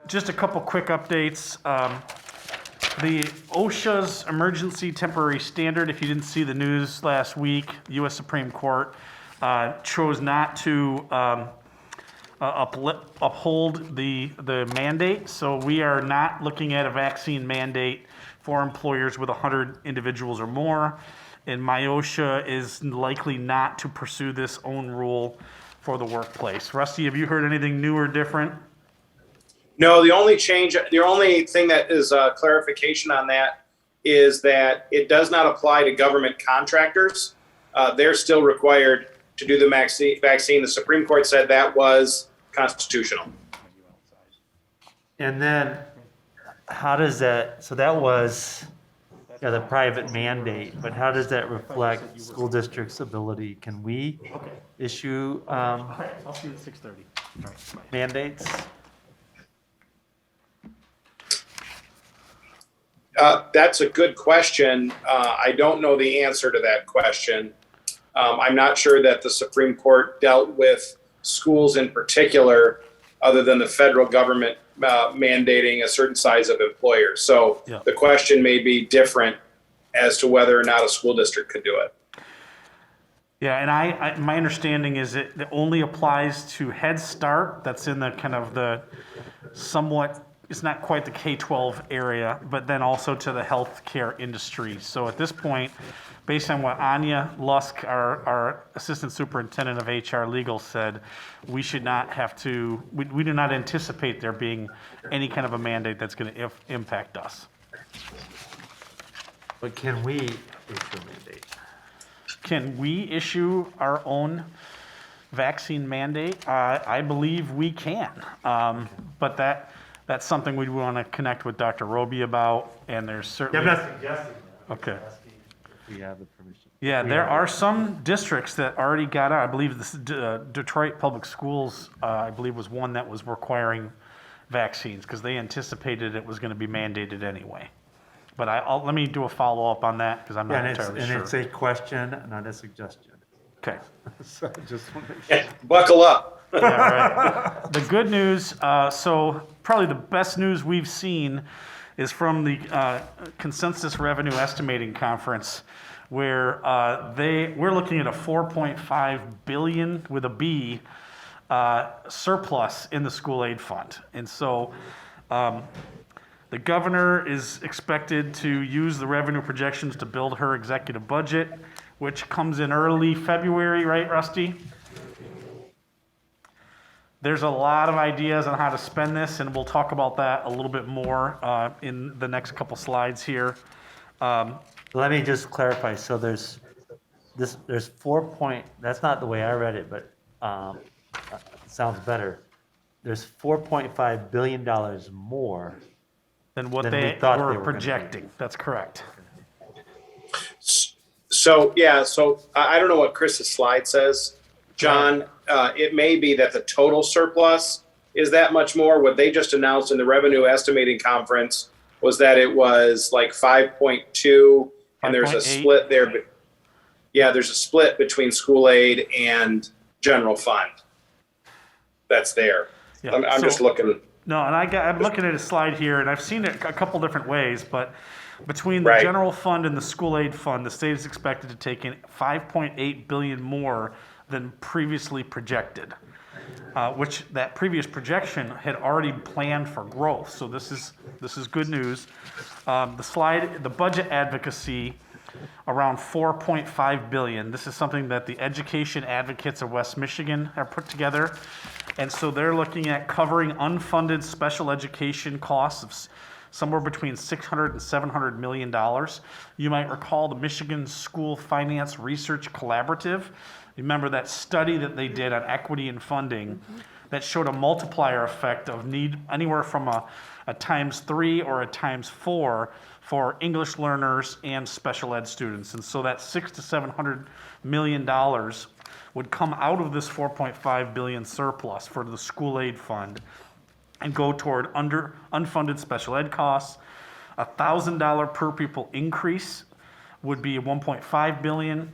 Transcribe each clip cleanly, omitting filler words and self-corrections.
just a couple quick updates. The OSHA's emergency temporary standard, if you didn't see the news last week, U.S. Supreme Court chose not to uphold the mandate. So we are not looking at a vaccine mandate for employers with 100 individuals or more. And MIOSHA is likely not to pursue this own rule for the workplace. Rusty, have you heard anything new or different? No, the only thing that is clarification on that is that it does not apply to government contractors. They're still required to do the vaccine. The Supreme Court said that was constitutional. And then, how does that, so that was the private mandate, but how does that reflect school districts' ability? Can we issue I'll see you at 6:30. mandates? That's a good question. I don't know the answer to that question. I'm not sure that the Supreme Court dealt with schools in particular, other than the federal government mandating a certain size of employers. So Yeah. the question may be different as to whether or not a school district could do it. Yeah, and I my understanding is it only applies to Head Start. That's in the kind of the somewhat, it's not quite the K-12 area, but then also to the healthcare industry. So at this point, based on what Anya Lusk, our Assistant Superintendent of HR Legal, said, we should not have to, we do not anticipate there being any kind of a mandate that's going to impact us. But can we issue a mandate? Can we issue our own vaccine mandate? I believe we can, but that's something we'd want to connect with Dr. Roby about, and there's certainly. I'm not suggesting that. Okay. Asking if we have the permission. Yeah, there are some districts that already got out. I believe this Detroit Public Schools, I believe, was one that was requiring vaccines because they anticipated it was going to be mandated anyway. But let me do a follow-up on that because I'm not entirely sure. And it's a question, not a suggestion. Okay. So I just want to make sure. Buckle up. Yeah, right. The good news, so probably the best news we've seen is from the Consensus Revenue Estimating Conference, where we're looking at a 4.5 billion with a B surplus in the school aid fund. And so the governor is expected to use the revenue projections to build her executive budget, which comes in early February, right, Rusty? There's a lot of ideas on how to spend this, and we'll talk about that a little bit more in the next couple slides here. Let me just clarify. So there's 4 point, that's not the way I read it, but it sounds better. There's $4.5 billion more Than what Than they we thought were they were gonna projecting. That's correct. So I don't know what Chris's slide says, John. It may be that the total surplus is that much more. What they just announced in the revenue estimating conference was that it was like 5.2, and there's a 5.8. split there. But yeah, there's a split between school aid and general fund. That's there. Yeah, I'm so- just looking. No, and I'm looking at a slide here, and I've seen it a couple different ways, but between the Right. general fund and the school aid fund, the state is expected to take in 5.8 billion more than previously projected, which that previous projection had already planned for growth. So this is good news. The budget advocacy around 4.5 billion. This is something that the education advocates of West Michigan have put together. And so they're looking at covering unfunded special education costs of somewhere between $600 and $700 million. You might recall the Michigan School Finance Research Collaborative. Remember that study that they did on equity and funding that showed a multiplier effect of need anywhere from a times 3 or a times 4 for English learners and special ed students. And so that $600 to $700 million would come out of this 4.5 billion surplus for the school aid fund and go toward unfunded special ed costs. $1,000 per pupil increase would be 1.5 billion.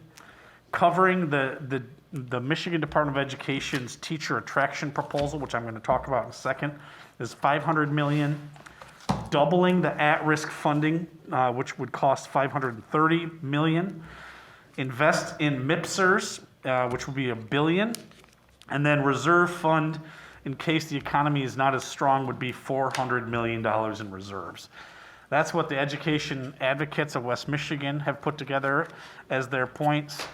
Covering the the Michigan Department of Education's teacher attraction proposal, which I'm going to talk about in a second, is $500 million. Doubling the at-risk funding, which would cost $530 million. Invest in MIPSers, which would be $1 billion. And then reserve fund, in case the economy is not as strong, would be $400 million in reserves. That's what the education advocates of West Michigan have put together as their points.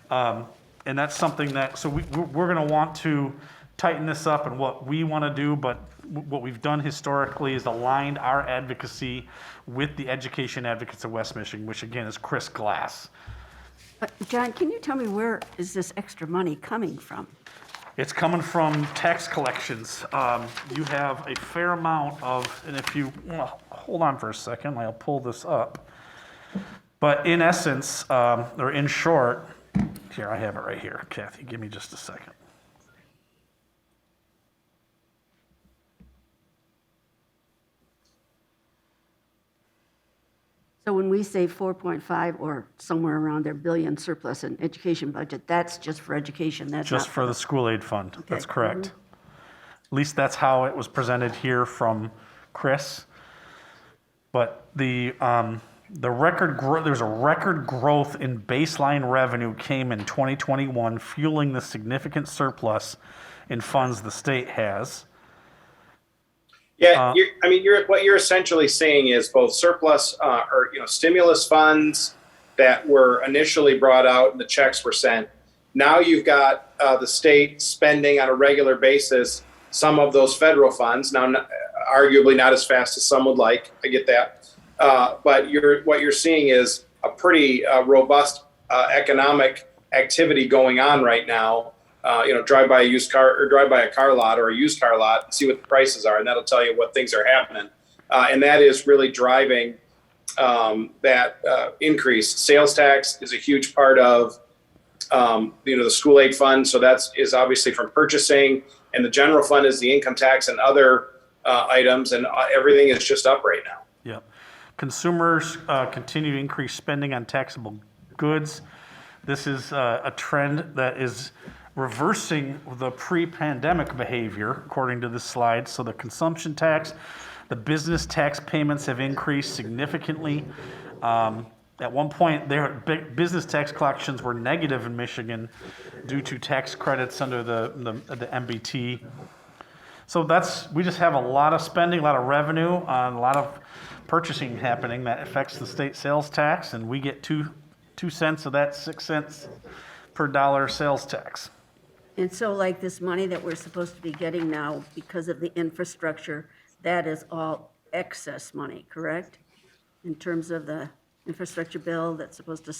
And that's something that, so we're going to want to tighten this up and what we want to do, but what we've done historically is aligned our advocacy with the education advocates of West Michigan, which again is Chris Glass. John, can you tell me where is this extra money coming from? It's coming from tax collections. You have a fair amount of, and if you, well, hold on for a second, I'll pull this up. But in essence, or in short, here, I have it right here. Kathy, give me just a second. So when we say 4.5 or somewhere around there billion surplus in education budget, that's just for education, that's Just not for the school aid fund, that's Okay. correct. At least that's how it was presented here from Chris. But the record there's a record growth in baseline revenue came in 2021, fueling the significant surplus in funds the state has. Yeah, what you're essentially saying is both surplus or stimulus funds that were initially brought out and the checks were sent. Now you've got the state spending on a regular basis some of those federal funds. Now, arguably not as fast as some would like. I get that, but what you're seeing is a pretty robust economic activity going on right now. Drive by a used car or drive by a car lot or a used car lot and see what the prices are, and that'll tell you what things are happening. And that is really driving that increase. Sales tax is a huge part of the school aid fund, so is obviously from purchasing, and the general fund is the income tax and other items, and everything is just up right now. Yep. Consumers continue to increase spending on taxable goods. This is a trend that is reversing the pre-pandemic behavior, according to this slide. So the consumption tax, the business tax payments have increased significantly. At one point, business tax collections were negative in Michigan due to tax credits under the MBT. So we just have a lot of spending, a lot of revenue, a lot of purchasing happening that affects the state sales tax, and we get 2 cents of that 6 cents per dollar sales tax. And so like this money that we're supposed to be getting now because of the infrastructure, that is all excess money, correct? In terms of the infrastructure bill that's supposed to,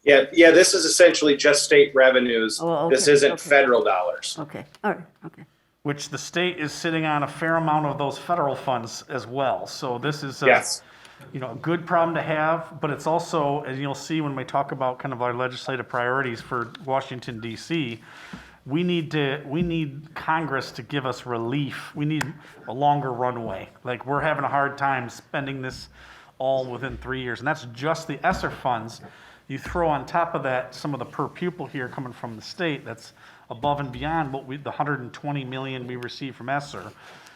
Yeah. This is essentially just state revenues. Oh, okay, This isn't okay. federal dollars. okay, all right, okay. Which the state is sitting on a fair amount of those federal funds as well. So this is Yes. a good problem to have, but it's also, as you'll see when we talk about kind of our legislative priorities for Washington DC, we need Congress to give us relief. We need a longer runway. Like, we're having a hard time spending this all within 3 years, and that's just the ESSER funds. You throw on top of that some of the per pupil here coming from the state, that's above and beyond what the 120 million we receive from ESSER.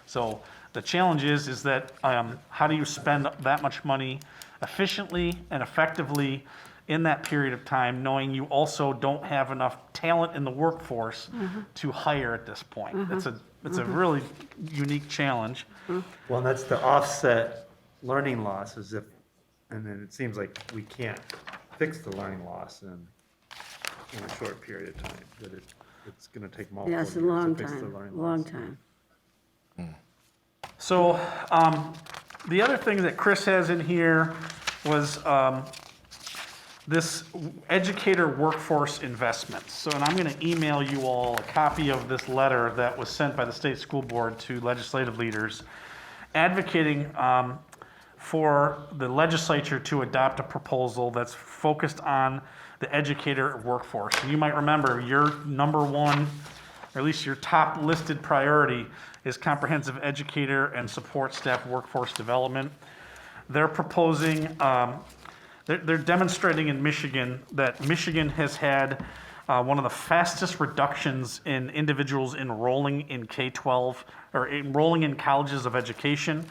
So the challenge is that how do you spend that much money efficiently and effectively in that period of time, knowing you also don't have enough talent in the workforce to hire at this point? It's a really unique challenge. Well, and that's to offset learning losses and then it seems like we can't fix the learning loss in a short period of time, that it's gonna take multiple Yeah, years it's a long to fix the time, learning long loss. time. So the other thing that Chris has in here was this educator workforce investments. So, and I'm going to email you all a copy of this letter that was sent by the state school board to legislative leaders advocating for the legislature to adopt a proposal that's focused on the educator workforce. And you might remember your number one, or at least your top listed priority, is comprehensive educator and support staff workforce development. They're proposing, they're demonstrating in Michigan that Michigan has had one of the fastest reductions in individuals enrolling in K-12 or enrolling in colleges of education.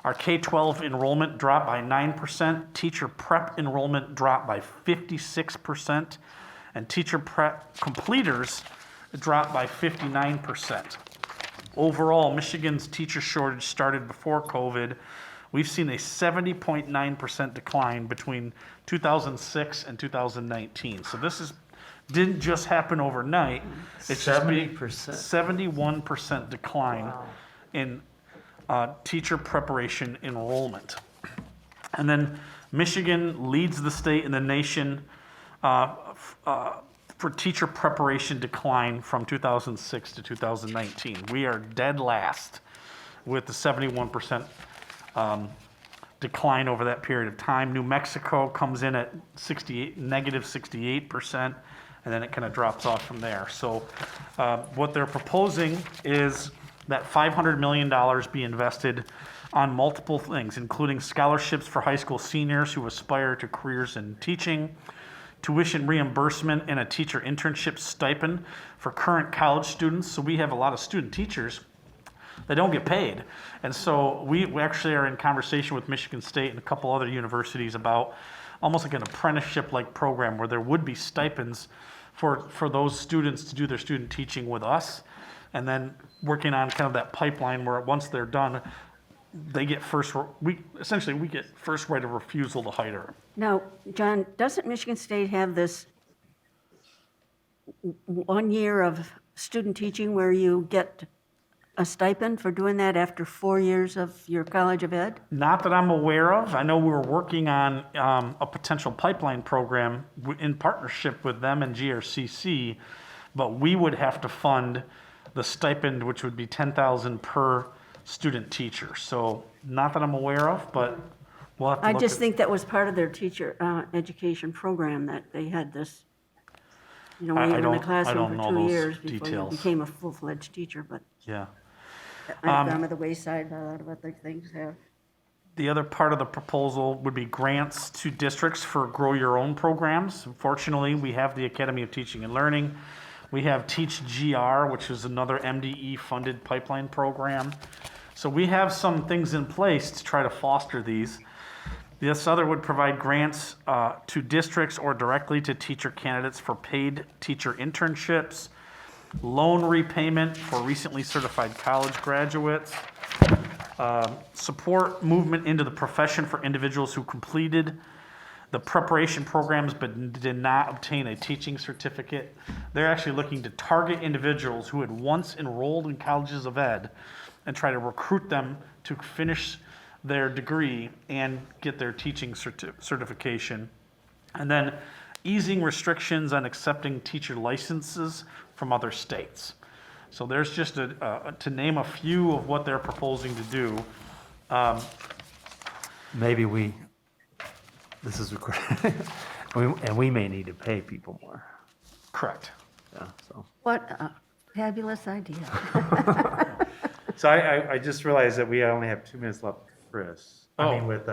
Our K-12 enrollment dropped by 9%, teacher prep enrollment dropped by 56%, and teacher prep completers dropped by 59%. Overall, Michigan's teacher shortage started before COVID. We've seen a 70.9% decline between 2006 and 2019. So this didn't just happen overnight. It's just been 71% decline in teacher preparation enrollment. And then Michigan leads the state in the nation for teacher preparation decline from 2006 to 2019. We are dead last with the 71% decline over that period of time. New Mexico comes in at negative 68%, and then it kind of drops off from there. So what they're proposing is that $500 million be invested on multiple things, including scholarships for high school seniors who aspire to careers in teaching, tuition reimbursement and a teacher internship stipend for current college students. So we have a lot of student teachers that don't get paid. And so we actually are in conversation with Michigan State and a couple other universities about almost like an apprenticeship-like program where there would be stipends for those students to do their student teaching with us, and then working on kind of that pipeline where once they're done, they get we get first right of refusal to hire. Now, John, doesn't Michigan State have this 1 year of student teaching where you get a stipend for doing that after 4 years of your College of Ed? Not that I'm aware of. I know we're working on a potential pipeline program in partnership with them and GRCC, but we would have to fund the stipend, which would be $10,000 per student teacher. So not that I'm aware of, but we'll have to I look just at- think that was part of their teacher education program, that they had this, where I you were in the don't classroom know for 2 those years before you details. became a full-fledged teacher, but Yeah. that might have gone to the wayside, a lot of other things have. The other part of the proposal would be grants to districts for grow your own programs. Fortunately, we have the Academy of Teaching and Learning. We have Teach GR, which is another MDE funded pipeline program. So we have some things in place to try to foster these. This other would provide grants to districts or directly to teacher candidates for paid teacher internships, loan repayment for recently certified college graduates, support movement into the profession for individuals who completed the preparation programs but did not obtain a teaching certificate. They're actually looking to target individuals who had once enrolled in colleges of ed and try to recruit them to finish their degree and get their teaching certification. And then easing restrictions on accepting teacher licenses from other states. So there's just to name a few of what they're proposing to do. Maybe this is recorded, and we may need to pay people more. Correct. Yeah, so. What a fabulous idea. So I just realized that we only have 2 minutes left with Chris. Oh. I mean, with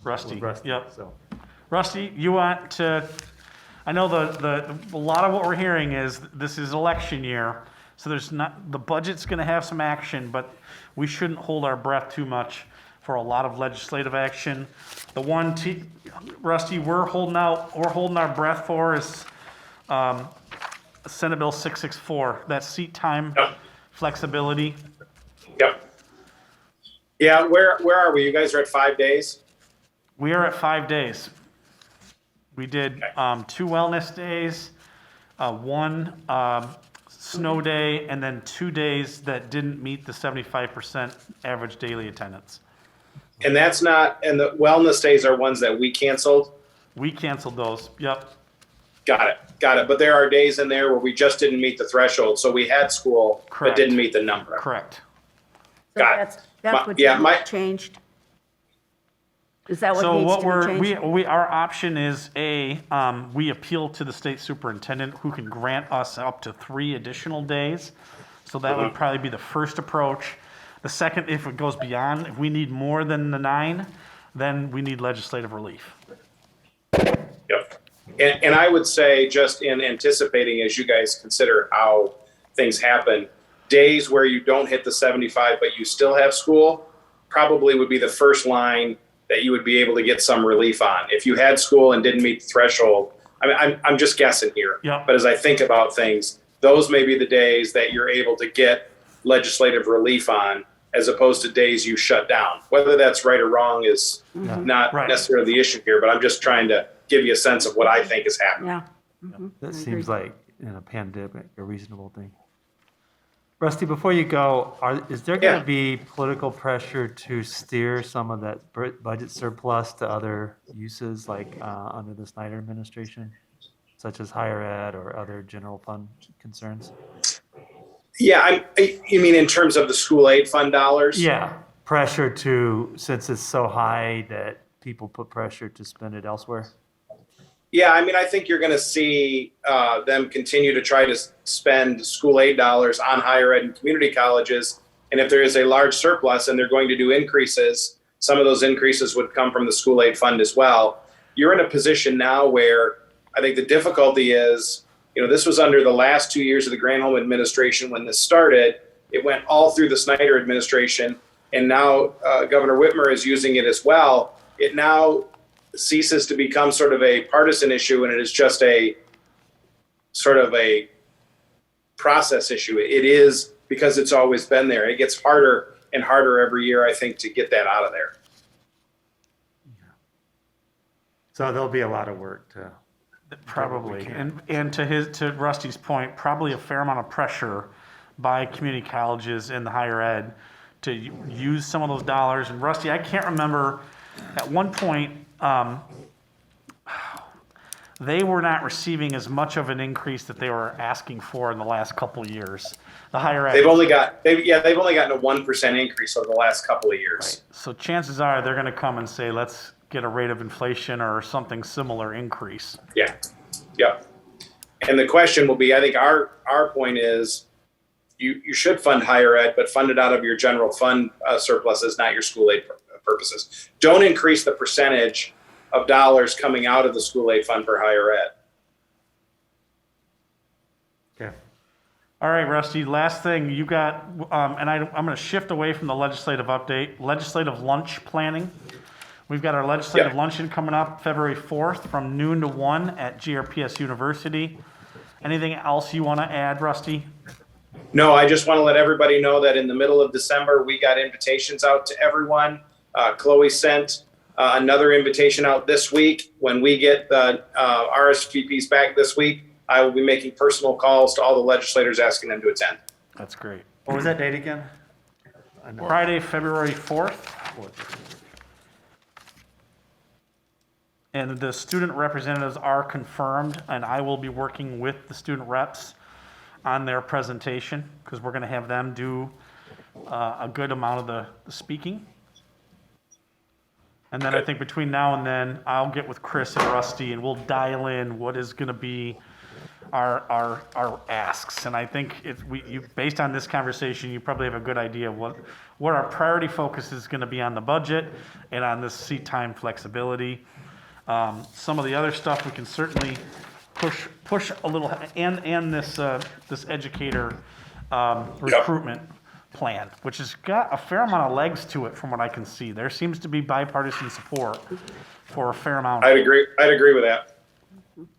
Rusty, yep. So, Rusty, you want to, I know a lot of what we're hearing is this is election year, so the budget's gonna have some action, but we shouldn't hold our breath too much for a lot of legislative action. The one, Rusty, we're holding our breath for is Senate Bill 664, that seat time flexibility. Yep. Yeah, where are we? You guys are at 5 days? We are at 5 days. We did 2 wellness days, 1 snow day, and then 2 days that didn't meet the 75% average daily attendance. And the wellness days are ones that we canceled? We canceled those, yep. Got it. But there are days in there where we just didn't meet the threshold, so we had school, but Correct. didn't meet the number. Correct. So Got it. that's what changed? Is that what So needs what to be changed? our option is we appeal to the state superintendent who can grant us up to 3 additional days. So that would probably be the first approach. The second, if it goes beyond, if we need more than the 9, then we need legislative relief. Yep. And I would say, just in anticipating as you guys consider how things happen, days where you don't hit the 75 but you still have school probably would be the first line that you would be able to get some relief on. If you had school and didn't meet the threshold, I mean, I'm just guessing here. Yeah. But as I think about things, those may be the days that you're able to get legislative relief on, as opposed to days you shut down. Whether that's right or wrong is not Right. necessarily the issue here, but I'm just trying to give you a sense of what I think is happening. Yeah. That I seems agree. like, in a pandemic, a reasonable thing. Rusty, before you go, is there going Yeah. to be political pressure to steer some of that budget surplus to other uses, like under the Snyder administration, such as higher ed or other general fund concerns? Yeah, you mean in terms of the school aid fund dollars? Yeah, pressure to, since it's so high that people put pressure to spend it elsewhere? Yeah, I mean, I think you're going to see them continue to try to spend school aid dollars on higher ed and community colleges. And if there is a large surplus and they're going to do increases, some of those increases would come from the school aid fund as well. You're in a position now where I think the difficulty is, this was under the last 2 years of the Granholm administration when this started. It went all through the Snyder administration, and now Governor Whitmer is using it as well. It now ceases to become sort of a partisan issue, and it is just a sort of a process issue. It is because it's always been there. It gets harder and harder every year, I think, to get that out of there. So there'll be a lot of work to. Probably, and to Rusty's point, probably a fair amount of pressure by community colleges and the higher ed to use some of those dollars. And Rusty, I can't remember, at one point, they were not receiving as much of an increase that they were asking for in the last couple of years. The higher ed. They've only gotten a 1% increase over the last couple of years. Right. So chances are they're going to come and say, let's get a rate of inflation or something similar increase. Yeah. Yep. And the question will be, I think our point is, you should fund higher ed, but fund it out of your general fund surpluses, not your school aid purposes. Don't increase the percentage of dollars coming out of the school aid fund for higher ed. Okay. All right, Rusty, last thing you got, and I'm going to shift away from the legislative update, legislative lunch planning. We've got our legislative luncheon coming up February 4th from noon to 1 at GRPS University. Anything else you want to add, Rusty? No, I just want to let everybody know that in the middle of December, we got invitations out to everyone. Chloe sent another invitation out this week. When we get the RSVPs back this week, I will be making personal calls to all the legislators asking them to attend. That's great. What was that date again? Friday, February 4th. And the student representatives are confirmed, and I will be working with the student reps on their presentation, because we're going to have them do a good amount of the speaking. And then I think between now and then, I'll get with Chris and Rusty, and we'll dial in what is going to be our asks. And I think based on this conversation, you probably have a good idea of what our priority focus is going to be on the budget and on this seat time flexibility. Some of the other stuff we can certainly push a little, and this educator recruitment plan, which has got a fair amount of legs to it from what I can see. There seems to be bipartisan support for a fair amount. I'd agree with that.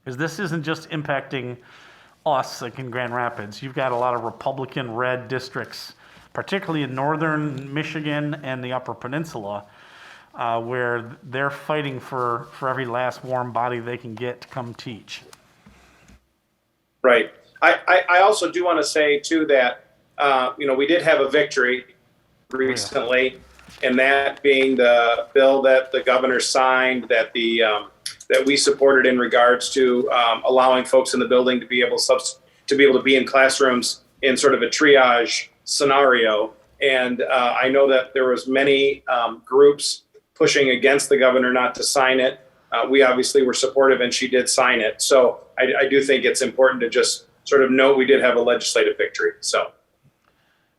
Because this isn't just impacting us, like in Grand Rapids. You've got a lot of Republican red districts, particularly in northern Michigan and the Upper Peninsula, where they're fighting for every last warm body they can get to come teach. Right. I also do want to say, too, that, we did have a victory recently, and that being the bill that the governor signed that we supported in regards to allowing folks in the building to be able to be in classrooms in sort of a triage scenario. And I know that there was many groups pushing against the governor not to sign it. We obviously were supportive, and she did sign it. So I do think it's important to just sort of note we did have a legislative victory. So.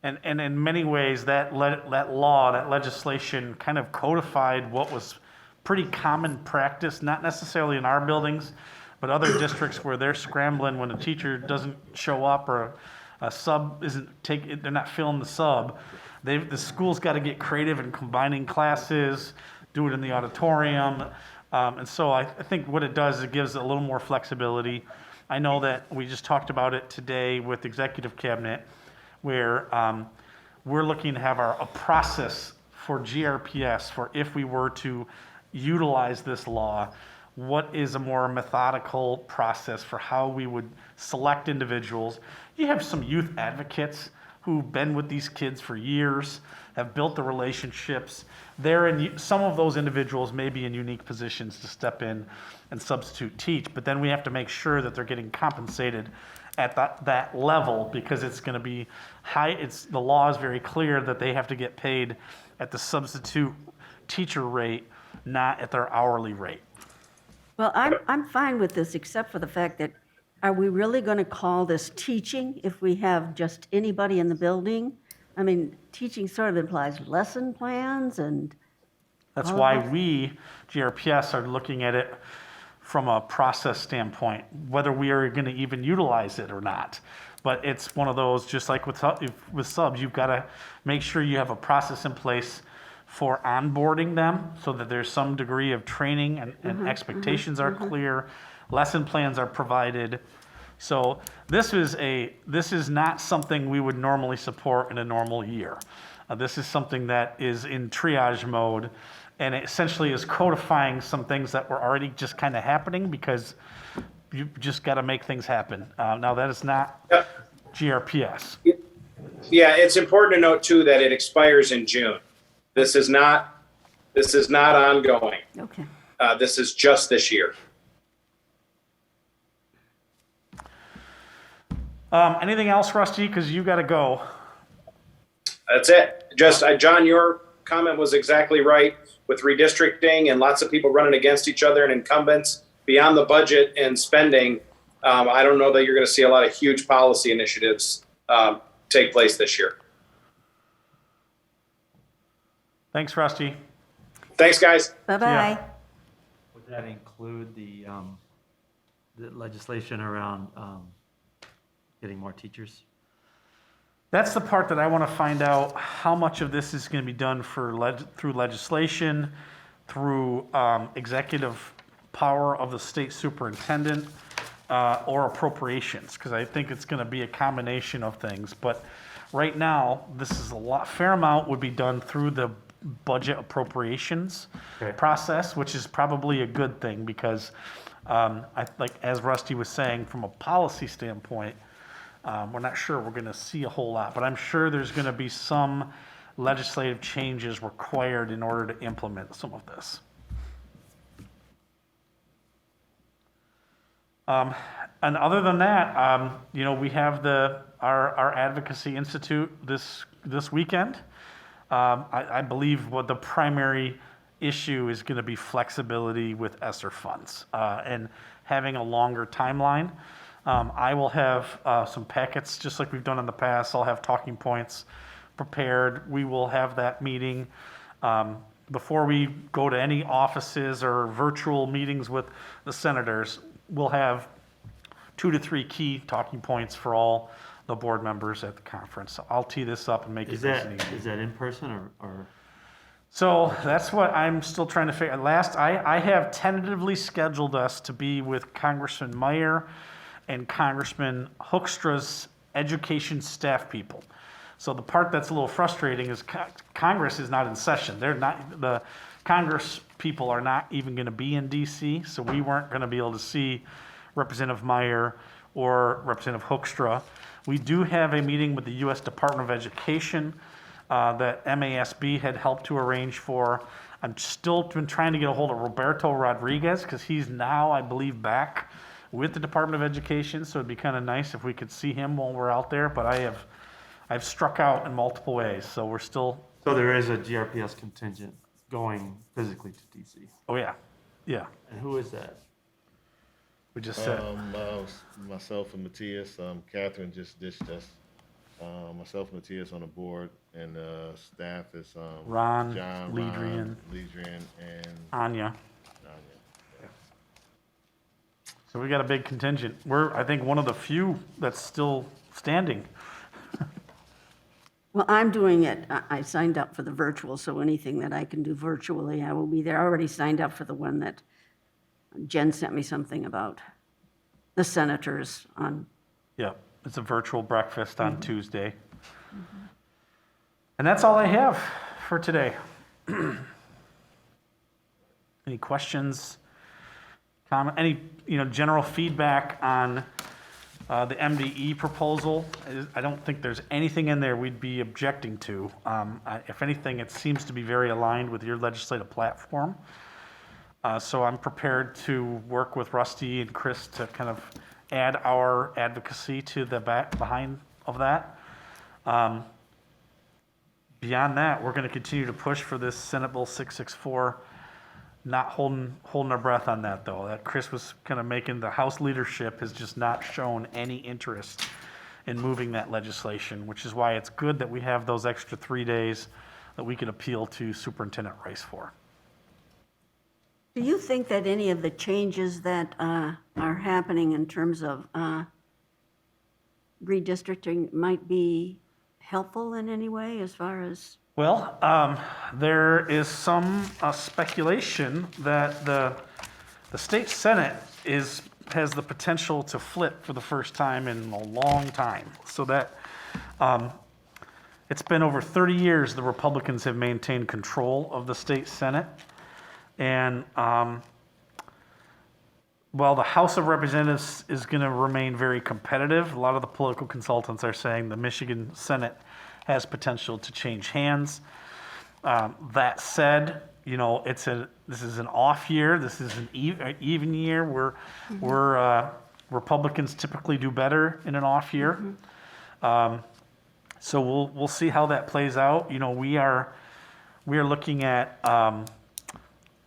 And in many ways, that law, that legislation kind of codified what was pretty common practice, not necessarily in our buildings, But other districts where they're scrambling when a teacher doesn't show up or a sub they're not filling the sub, the school's got to get creative in combining classes, do it in the auditorium. And so I think what it does is it gives it a little more flexibility. I know that we just talked about it today with executive cabinet, where we're looking to have a process for GRPS for if we were to utilize this law, what is a more methodical process for how we would select individuals. You have some youth advocates who've been with these kids for years, have built the relationships. Some of those individuals may be in unique positions to step in and substitute teach, but then we have to make sure that they're getting compensated at that level, because it's going to be high. The law is very clear that they have to get paid at the substitute teacher rate, not at their hourly rate. Well, I'm fine with this, except for the fact that, are we really going to call this teaching if we have just anybody in the building? I mean, teaching sort of implies lesson plans and. That's why we, GRPS, are looking at it from a process standpoint, whether we are going to even utilize it or not. But it's one of those, just like with subs, you've got to make sure you have a process in place for onboarding them so that there's some degree of training and expectations are clear, lesson plans are provided. So this is not something we would normally support in a normal year. This is something that is in triage mode, and it essentially is codifying some things that were already just kind of happening, because you just got to make things happen. Now that is not GRPS. Yeah, it's important to note too that it expires in June. This is not ongoing. Okay. This is just this year. Anything else, Rusty? Because you got to go. That's it. Just, John, your comment was exactly right with redistricting and lots of people running against each other and incumbents beyond the budget and spending. I don't know that you're going to see a lot of huge policy initiatives take place this year. Thanks, Rusty. Thanks, guys. Bye-bye. Yeah. Would that include the legislation around getting more teachers? That's the part that I want to find out how much of this is going to be done through legislation, through executive power of the state superintendent, or appropriations, because I think it's going to be a combination of things. But right now, this is fair amount would be done through the budget appropriations process, which is probably a good thing, because as Rusty was saying, from a policy standpoint, we're not sure we're going to see a whole lot, but I'm sure there's going to be some legislative changes required in order to implement some of this. And other than that, we have our Advocacy Institute this weekend. I believe what the primary issue is going to be flexibility with ESSER funds and having a longer timeline. I will have some packets, just like we've done in the past. I'll have talking points prepared. We will have that meeting before we go to any offices or virtual meetings with the senators. We'll have 2 to 3 key talking points for all the board members at the conference. So I'll tee this up and make it nice and easy. Is that in person or? So that's what I'm still trying to figure out. I have tentatively scheduled us to be with Congressman Meyer and Congressman Hoekstra's education staff people. So the part that's a little frustrating is Congress is not in session. The Congress people are not even going to be in DC, so we weren't going to be able to see Representative Meyer or Representative Hoekstra. We do have a meeting with the U.S. Department of Education that MASB had helped to arrange for. I'm still been trying to get a hold of Roberto Rodriguez, because he's now, I believe, back with the Department of Education, so it'd be kind of nice if we could see him while we're out there, but I've struck out in multiple ways, so we're still. So there is a GRPS contingent going physically to DC. Oh, yeah. And who is that? We just said. Myself and Matthias. Catherine just ditched us. Myself and Matthias on the board, and staff is Ron, John, Ledrian, and Anya. So we got a big contingent. We're, I think, one of the few that's still standing. Well, I'm doing it. I signed up for the virtual, so anything that I can do virtually, I will be there. I already signed up for the one that Jen sent me something about, the senators on, Yeah, it's a virtual breakfast on Tuesday. And that's all I have for today. Any questions? Comment? Any, general feedback on the MDE proposal? I don't think there's anything in there we'd be objecting to. If anything, it seems to be very aligned with your legislative platform. So I'm prepared to work with Rusty and Chris to kind of add our advocacy to the behind of that. Beyond that, we're going to continue to push for this Senate Bill 664. Not holding our breath on that, though. That Chris was kind of making, the House leadership has just not shown any interest in moving that legislation, which is why it's good that we have those extra 3 days that we can appeal to Superintendent Rice for. do you think that any of the changes that are happening in terms of redistricting might be helpful in any way as far as? Well, there is some speculation that the state Senate has the potential to flip for the first time in a long time. So that it's been over 30 years the Republicans have maintained control of the state Senate. And while the House of Representatives is going to remain very competitive, a lot of the political consultants are saying the Michigan Senate has potential to change hands. That said, this is an off year. This is an even year. We're Republicans typically do better in an off year. So we'll see how that plays out. We are looking at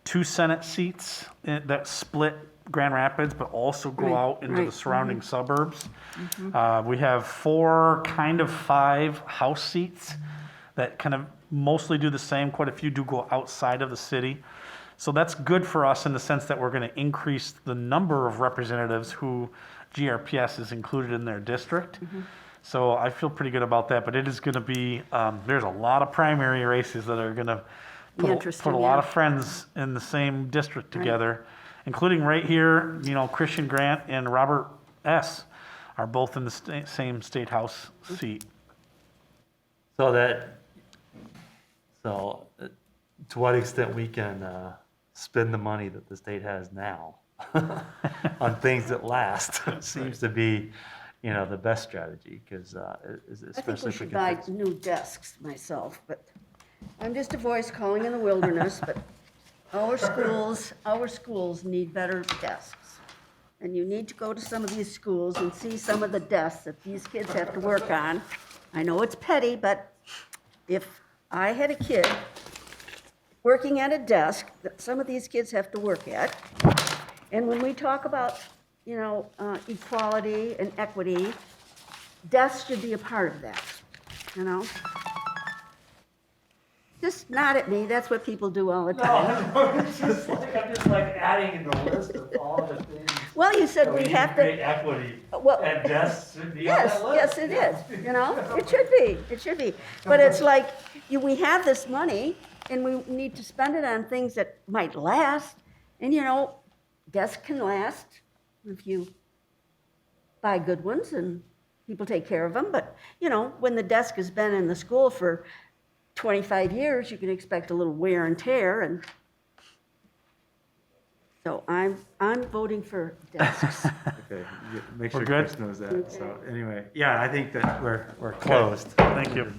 2 Senate seats that split Grand Rapids, but also go out into the surrounding suburbs. We have 4, kind of 5 House seats that kind of mostly do the same. Quite a few do go outside of the city. So that's good for us in the sense that we're going to increase the number of representatives who GRPS is included in their district. So I feel pretty good about that, but it is going to be, there's a lot of primary races that are going to put a lot of friends in the same district together, including right here, Christian Grant and Robert S. are both in the same state house seat. So to what extent we can spend the money that the state has now on things that last seems to be, the best strategy, because I think especially we if we should buy can. new desks myself, but I'm just a voice calling in the wilderness, but our schools need better desks. And you need to go to some of these schools and see some of the desks that these kids have to work on. I know it's petty, but if I had a kid working at a desk that some of these kids have to work at, and when we talk about, equality and equity, desks should be a part of that, Just nod at me, that's what people do all the time. I'm just adding in the list of all the things. Well, you said we have to, equity, well, desks should be yes, it is, it should be. But it's like, we have this money, and we need to spend it on things that might last, and desks can last if you buy good ones and people take care of them, but, when the desk has been in the school for 25 years, you can expect a little wear and tear, and so I'm voting for desks. Okay, make sure We're good? Chris knows that. So anyway, yeah, I think that we're closed. Thank you.